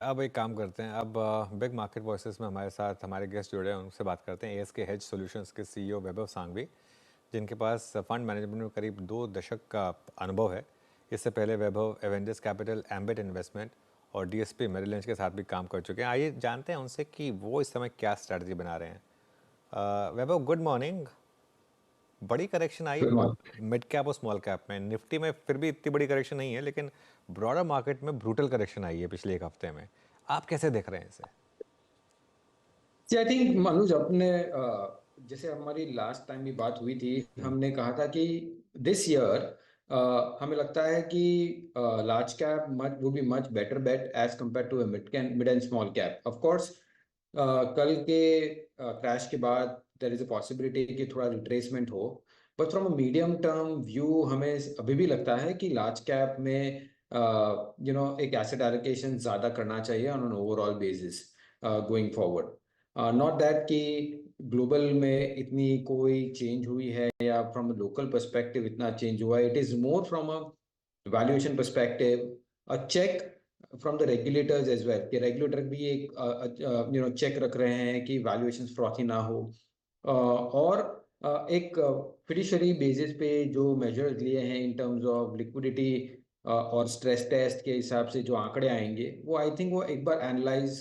अब एक काम करते हैं। अब बिग मार्केट वॉइसेस में हमारे साथ हमारे गेस्ट जुड़े हैं, उनसे बात करते हैं। एएसके हेज सॉल्यूशंस के सीईओ वैभव सांघवी, जिनके पास फंड मैनेजमेंट में करीब 2 दशक का अनुभव है। इससे पहले वैभव एवेंजर्स कैपिटल, एम्बेट इन्वेस्टमेंट और डीएसपी मेरिल लिंच के साथ भी काम कर चुके हैं। आइए जानते हैं उनसे कि वो इस समय क्या स्ट्रैटेजी बना रहे हैं। वैभव, गुड मॉर्निंग। बड़ी करेक्शन आई मिड कैप और स्मॉल कैप में। निफ्टी में फिर भी इतनी बड़ी करेक्शन नहीं है, लेकिन ब्रॉडर मार्केट में ब्रूटल करेक्शन आई है पिछले एक हफ्ते में। आप कैसे देख रहे हैं इसे? आई थिंक मनोज अपने जैसे हमारी लास्ट टाइम भी बात हुई थी। हमने कहा था कि दिस ईयर हमें लगता है कि large cap much would be much better bet as compared to mid and small cap. Of course कल के क्रैश के बाद देयर इज अ पॉसिबिलिटी कि थोड़ा रिट्रेसमेंट हो, but from a medium term view हमें अभी भी लगता है कि लार्ज कैप में एक एसेट एलोकेशन ज्यादा करना चाहिए on an overall basis going forward. Not that कि ग्लोबल में इतनी कोई चेंज हुई है या फ्रॉम लोकल पर्सपेक्टिव इतना चेंज हुआ है। It is more from a valuation perspective, a check from the regulators as well कि रेगुलेटर भी एक चेक रख रहे हैं कि वैल्यूएशन फ्रॉथी ना हो। और एक फिडुशियरी बेसिस पे जो मेजर्स लिए हैं इन टर्म्स ऑफ लिक्विडिटी और स्ट्रेस टेस्ट के हिसाब से जो आंकड़े आएंगे वो आई थिंक वो एक बार एनालाइज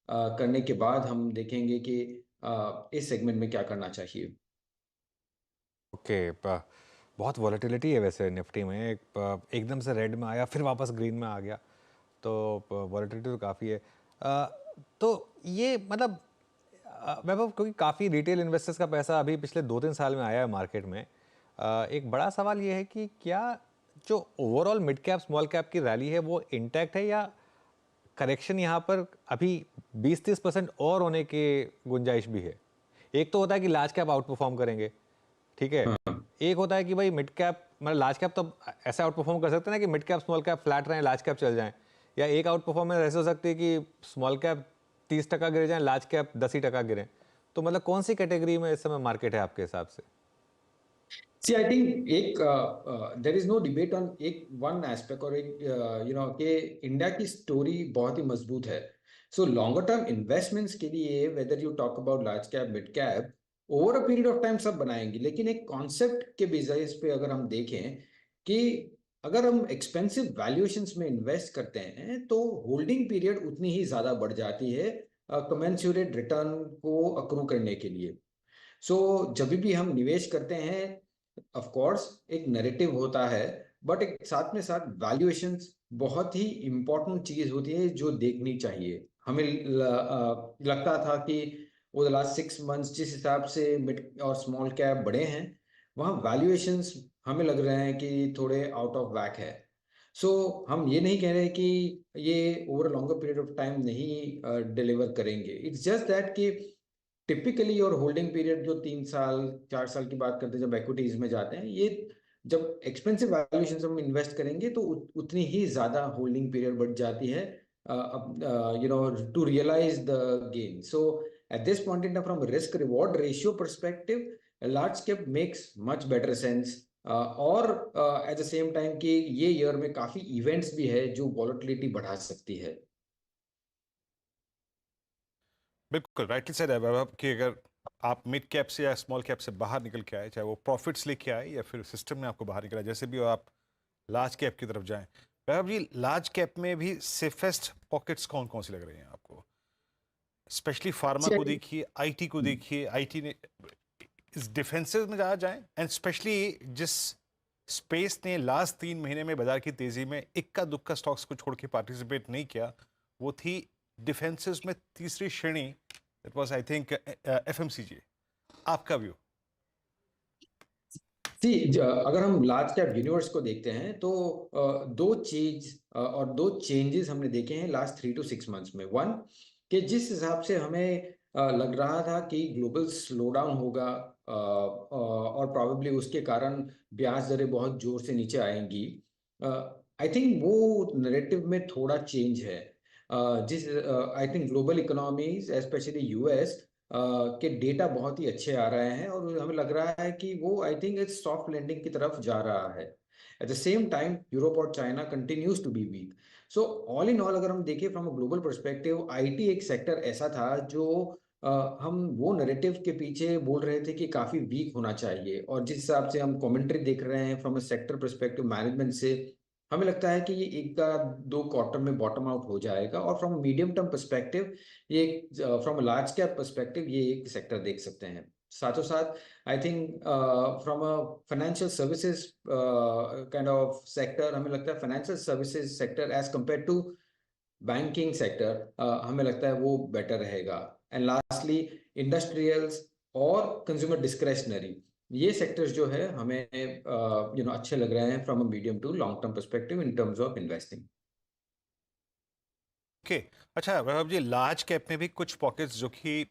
करने के बाद हम देखेंगे कि इस सेगमेंट में क्या करना चाहिए। ओके। बहुत वॉलेटिलिटी है वैसे निफ्टी में। एकदम से रेड में आया, फिर वापस ग्रीन में आ गया, तो वॉलेटिलिटी तो काफ़ी है। तो ये मतलब वैभव, क्योंकि काफ़ी रिटेल इन्वेस्टर्स का पैसा अभी पिछले 2-3 साल में आया है मार्केट में, एक बड़ा सवाल ये है कि क्या जो overall mid cap small cap की रैली है वो इंटैक्ट है, या करेक्शन यहाँ पर अभी 20-30% और होने की गुंजाइश भी है? एक तो होता है कि लार्ज कैप आउट परफॉर्म करेंगे, ठीक है। हाँ। एक होता है कि भाई मिड कैप, मतलब लार्ज कैप तो ऐसा आउट परफॉर्म कर सकते हैं ना कि mid cap small cap flat रहें, लार्ज कैप चल जाएं। या एक आउट परफॉर्मेंस ऐसे हो सकती है कि स्मॉल कैप 30% गिर जाए, लार्ज कैप 10% गिरें। तो मतलब कौन सी कैटेगरी में इस समय मार्केट है आपके हिसाब से? सी आई थिंक एक there is no debate on एक वन एस्पेक्ट और एक कि इंडिया की स्टोरी बहुत ही मजबूत है। सो लॉन्गर टर्म इन्वेस्टमेंट्स के लिए whether you talk about large cap mid cap over a period of time सब बनाएंगे, लेकिन एक कॉन्सेप्ट के बेसिस पे अगर हम देखें कि अगर हम एक्सपेंसिव वैल्यूएशंस में इन्वेस्ट करते हैं तो होल्डिंग पीरियड उतनी ही ज्यादा बढ़ जाती है कमेंसुरेट रिटर्न को अक्रू करने के लिए। सो जब भी हम निवेश करते हैं, ऑफ कोर्स एक नैरेटिव होता है, बट एक साथ में साथ वैल्यूएशंस बहुत ही इंपॉर्टेंट चीज होती है जो देखनी चाहिए। हमें लगता था कि वो लास्ट 6 मंथ्स जिस हिसाब से मिड और स्मॉल कैप बढ़े हैं वहाँ वैल्यूएशंस हमें लग रहे हैं कि थोड़े आउट ऑफ वैक है। सो हम ये नहीं कह रहे कि ये over longer period of time नहीं डिलीवर करेंगे। इट्स जस्ट दैट कि टिपिकली और होल्डिंग पीरियड जो 3 साल 4 साल की बात करते हैं जब इक्विटीज में जाते हैं, ये जब एक्सपेंसिव वैल्यूएशन में इन्वेस्ट करेंगे तो उतनी ही ज्यादा होल्डिंग पीरियड बढ़ जाती है to realise the gain. So at this point in time from risk reward ratio perspective large cap makes much better sense. और एट द सेम टाइम कि ये ईयर में काफी इवेंट्स भी है जो वॉलेटिलिटी बढ़ा सकती है। बिल्कुल राइटली सेड है वैभव कि अगर आप मिड कैप से या स्मॉल कैप से बाहर निकल के आए, चाहे वो प्रॉफिट्स लेके आए या फिर सिस्टम ने आपको बाहर निकला, जैसे भी हो, आप लार्ज कैप की तरफ जाएं। वैभव जी, लार्ज कैप में भी सेफेस्ट पॉकेट्स कौन कौन सी लग रही हैं आपको? स्पेशली फार्मा को देखिए, आईटी को देखिए। आईटी ने इस डिफेंसिव में जा जाएं, एंड स्पेशली जिस स्पेस ने लास्ट 3 महीने में बाजार की तेजी में इक्का दुक्का स्टॉक्स को छोड़ के पार्टिसिपेट नहीं किया, वो थी डिफेंसिव में तीसरी श्रेणी। That was I think FMCG. आपका व्यू? सी अगर हम लार्ज कैप यूनिवर्स को देखते हैं तो दो चीज और दो चेंजेस हमने देखे हैं लास्ट 3 to 6 मंथ्स में। वन, कि जिस हिसाब से हमें लग रहा था कि ग्लोबल स्लो डाउन होगा और प्रॉबेबली उसके कारण ब्याज दरें बहुत जोर से नीचे आएंगी, आई थिंक वो नैरेटिव में थोड़ा चेंज है। जिस I think global economies specially US के डेटा बहुत ही अच्छे आ रहे हैं और हमें लग रहा है कि वो आई थिंक इस सॉफ्ट लैंडिंग की तरफ जा रहा है। At the same time Europe और China continues to be weak. So all in all अगर हम देखें from a global perspective, IT एक सेक्टर ऐसा था जो हम वो नैरेटिव के पीछे बोल रहे थे कि काफी वीक होना चाहिए, और जिस हिसाब से हम कमेंट्री देख रहे हैं from a sector perspective management से, हमें लगता है कि ये एक का दो क्वार्टर में बॉटम आउट हो जाएगा। और फ्रॉम मीडियम टर्म पर्सपेक्टिव, ये from a large cap perspective ये एक सेक्टर देख सकते हैं। साथों साथ I think from a financial services kind of sector, हमें लगता है financial services sector as compared to banking sector हमें लगता है वो बेटर रहेगा। एंड लास्टली इंडस्ट्रियल्स और कंज्यूमर डिस्क्रेशनरी, ये सेक्टर्स जो है हमें अच्छे लग रहे हैं from a medium to long term perspective in terms of investing. Okay. अच्छा वैभव जी, लार्ज कैप में भी कुछ पॉकेट्स जो कि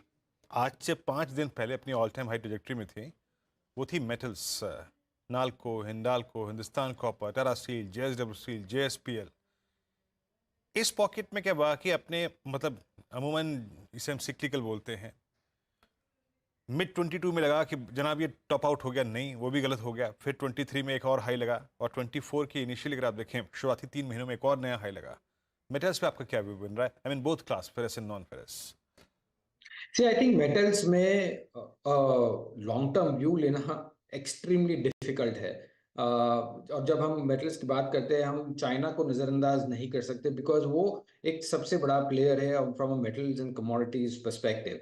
आज से 5 दिन पहले अपनी ऑल टाइम हाई ट्रेजेक्टरी में थी, वो थी metals. NALCO, Hindalco, Hindustan copper, Tata steel, JSW steel, JSPL. इस पॉकेट में क्या वाकई अपने मतलब अमूमन इसे हम सिक्लिकल बोलते हैं, मिड 22 में लगा कि जनाब ये टॉप आउट हो गया, नहीं वो भी गलत हो गया। फिर 23 में एक और हाई लगा, और 24 की इनिशियली अगर आप देखें शुरुआती 3 महीनों में एक और नया हाई लगा। मेटल्स पे आपका क्या व्यू बन रहा है? I mean both class, ferrous and non ferrous. See I think metals में लॉन्ग टर्म व्यू लेना एक्सट्रीमली डिफिकल्ट है। और जब हम मेटल्स की बात करते हैं, हम चाइना को नज़रअंदाज नहीं कर सकते, बिकॉज वो एक सबसे बड़ा प्लेयर है from a metals and commodities perspective.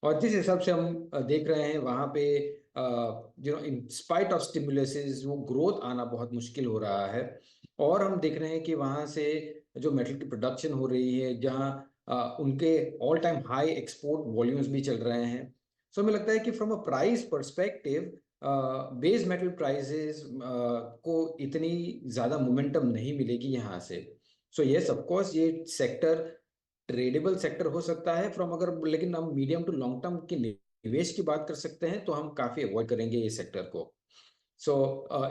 और जिस हिसाब से हम देख रहे हैं वहाँ पे इन स्पाइट ऑफ स्टिमुलसेस वो ग्रोथ आना बहुत मुश्किल हो रहा है। और हम देख रहे हैं कि वहाँ से जो मेटल की प्रोडक्शन हो रही है, जहाँ उनके all time high export volumes भी चल रहे हैं। सो हमें लगता है कि from a price perspective base metal prices को इतनी ज़्यादा मोमेंटम नहीं मिलेगी यहाँ से। सो यस ऑफ कोर्स ये सेक्टर ट्रेडेबल सेक्टर हो सकता है फ्रॉम, अगर लेकिन हम मीडियम टू लॉन्ग टर्म के निवेश की बात कर सकते हैं तो हम काफ़ी अवॉइड करेंगे ये सेक्टर को। सो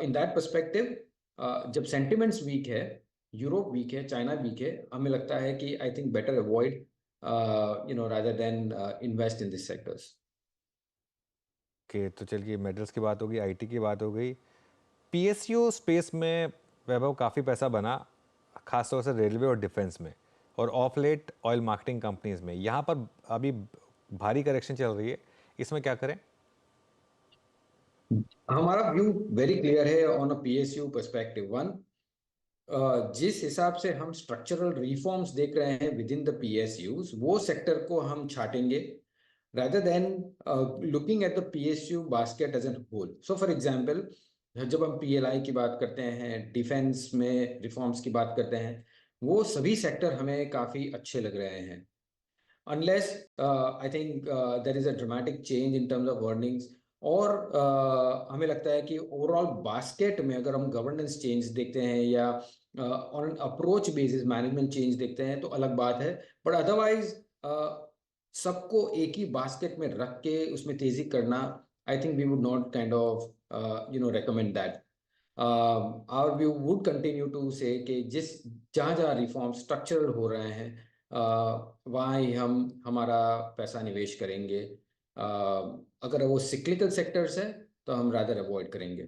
इन दैट पर्सपेक्टिव, जब सेंटिमेंट्स वीक है, यूरोप वीक है, चाइना वीक है, हमें लगता है कि I think better avoid rather than invest in this sectors. Okay, तो चलिए मेटल्स की बात हो गई, आईटी की बात हो गई। पीएसयू स्पेस में वैभव काफ़ी पैसा बना, खासतौर से रेलवे और डिफेंस में, और of late oil marketing companies में। यहाँ पर अभी भारी करेक्शन चल रही है, इसमें क्या करें? हमारा व्यू वेरी क्लियर है on a PSU perspective. One, जिस हिसाब से हम स्ट्रक्चरल रिफॉर्म्स देख रहे हैं विद इन द पीएसयूज, वो सेक्टर को हम छाटेंगे rather than looking at the PSU basket as a whole. So for example, जब हम PLI की बात करते हैं, डिफेंस में रिफॉर्म्स की बात करते हैं, वो सभी सेक्टर हमें काफ़ी अच्छे लग रहे हैं, unless I think there is a dramatic change in terms of earnings। और हमें लगता है कि ओवरऑल बास्केट में अगर हम गवर्नेंस चेंज देखते हैं या on approach basis management change देखते हैं तो अलग बात है। बट अदरवाइज सबको एक ही बास्केट में रख के उसमें तेजी करना, I think we would not kind of recommend that। Our view would continue to say कि जहाँ जहाँ रिफॉर्म स्ट्रक्चरल हो रहे हैं वहाँ ही हम हमारा पैसा निवेश करेंगे। अगर वो सिक्लिकल सेक्टर्स है तो हम रादर अवॉइड करेंगे।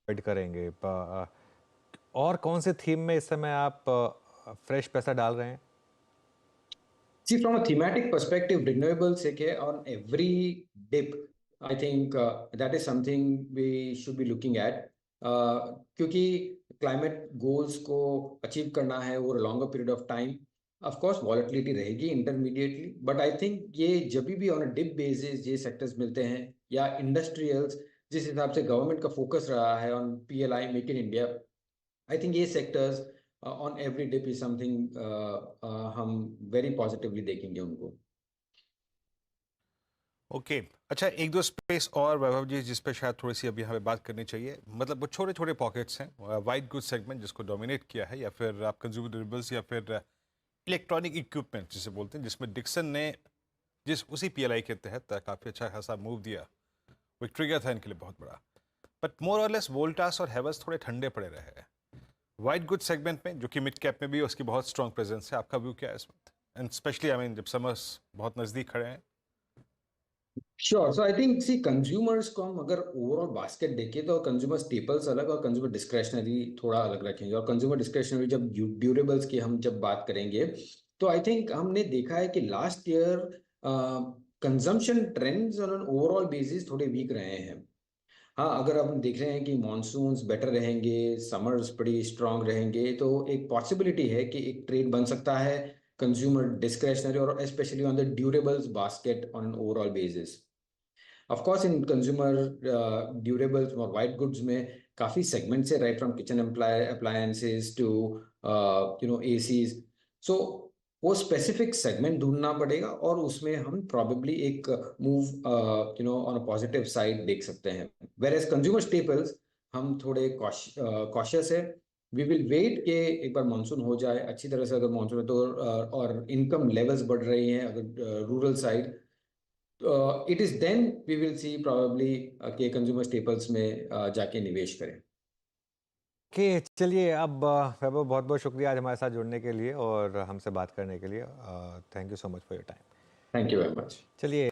ऐड करेंगे और कौन से थीम में इस समय आप फ्रेश पैसा डाल रहे हैं? See, from a thematic perspective, renewables okay, on every dip, I think that is something we should be looking at। क्योंकि क्लाइमेट गोल्स को अचीव करना है over longer period of time, of course volatility रहेगी intermediately, but I think ये जब भी on a dip basis ये sectors मिलते हैं, या इंडस्ट्रियल्स जिस हिसाब से गवर्नमेंट का फोकस रहा है on PLI make in India, I think ये sectors on every dip is something हम वेरी पॉजिटिवली देखेंगे उनको। ओके। अच्छा, एक दो स्पेस और वैभव जी जिस पे शायद थोड़ी सी अभी हमें बात करनी चाहिए, मतलब वो छोटे छोटे पॉकेट्स हैं, वाइट गुड सेगमेंट जिसको डोमिनेट किया है, या फिर आप कंज्यूमर ड्यूरेबल्स, या फिर इलेक्ट्रॉनिक इक्विपमेंट जिसे बोलते हैं, जिसमें डिक्सन ने जिस उसी पीएलआई के तहत काफ़ी अच्छा खासा मूव दिया, वो एक ट्रिगर था इनके लिए बहुत बड़ा। बट मोर और लेस वोल्टास और हेवल्स थोड़े ठंडे पड़े रहे हैं वाइट गुड सेगमेंट में, जो कि मिड कैप में भी उसकी बहुत स्ट्रॉन्ग प्रेजेंस है। आपका व्यू क्या है इस वक्त, एंड स्पेशली आई मीन जब समर्स बहुत नज़दीक खड़े हैं? Sure, so I think see consumers को हम अगर ओवरऑल बास्केट देखें तो कंज्यूमर स्टेपल्स अलग और कंज्यूमर डिस्क्रेशनरी थोड़ा अलग रखेंगे। और कंज्यूमर डिस्क्रेशनरी जब ड्यूरेबल्स की हम जब बात करेंगे तो आई थिंक हमने देखा है कि last year consumption trends on an overall basis थोड़े वीक रहे हैं। हाँ, अगर हम देख रहे हैं कि मानसून्स बेटर रहेंगे, समर्स बड़ी स्ट्रांग रहेंगे, तो एक पॉसिबिलिटी है कि एक ट्रेड बन सकता है कंज्यूमर डिस्क्रेशनरी और specially on the durables basket on an overall basis. Of course in consumer durables और वाइट गुड्स में काफ़ी सेगमेंट्स है, right from kitchen appliances to ACs. So वो स्पेसिफिक सेगमेंट ढूंढना पड़ेगा और उसमें हम प्रॉबेबली एक move on a positive side देख सकते हैं। वेर एज कंज्यूमर स्टेपल्स हम थोड़े कॉशियस है। वी विल वेट के एक बार मानसून हो जाए अच्छी तरह से, अगर मानसून है तो और इनकम लेवल्स बढ़ रही हैं अगर rural side, it is then we will see probably के कंज्यूमर स्टेपल्स में जाके निवेश करें। कि चलिए अब वैभव बहुत बहुत शुक्रिया आज हमारे साथ जुड़ने के लिए और हमसे बात करने के लिए। Thank you so much for your time. Thank you very much. चलिए